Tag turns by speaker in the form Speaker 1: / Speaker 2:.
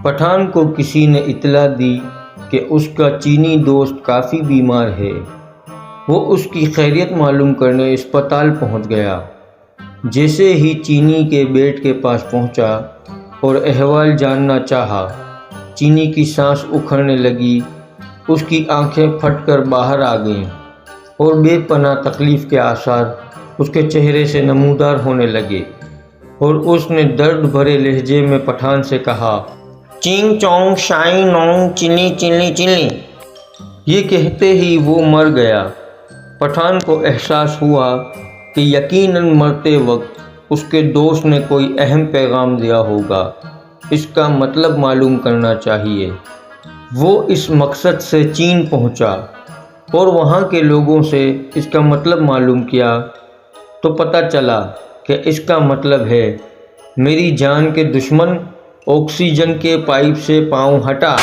Speaker 1: پٹھان کو کسی نے اطلاع دی کہ اس کا چینی دوست کافی بیمار ہے۔ وہ اس کی خیریت معلوم کرنے اسپتال پہنچ گیا۔ جیسے ہی چینی کے بیڈ کے پاس پہنچا اور احوال جاننا چاہا، چینی کی سانس اکھڑنے لگی، اس کی آنکھیں پھٹ کر باہر آ گئیں اور بے پناہ تکلیف کے آثار اس کے چہرے سے نمودار ہونے لگے، اور اس نے درد بھرے لہجے میں پٹھان سے کہا، چینگ چونگ شائی نونگ چلی چلی چلی۔ یہ کہتے ہی وہ مر گیا۔ پٹھان کو احساس ہوا کہ یقیناً مرتے وقت اس کے دوست نے کوئی اہم پیغام دیا ہوگا، اس کا مطلب معلوم کرنا چاہیے۔ وہ اس مقصد سے چین پہنچا اور وہاں کے لوگوں سے اس کا مطلب معلوم کیا تو پتہ چلا کہ اس کا مطلب ہے، میری جان کے دشمن، آکسیجن کے پائپ سے پاؤں ہٹا۔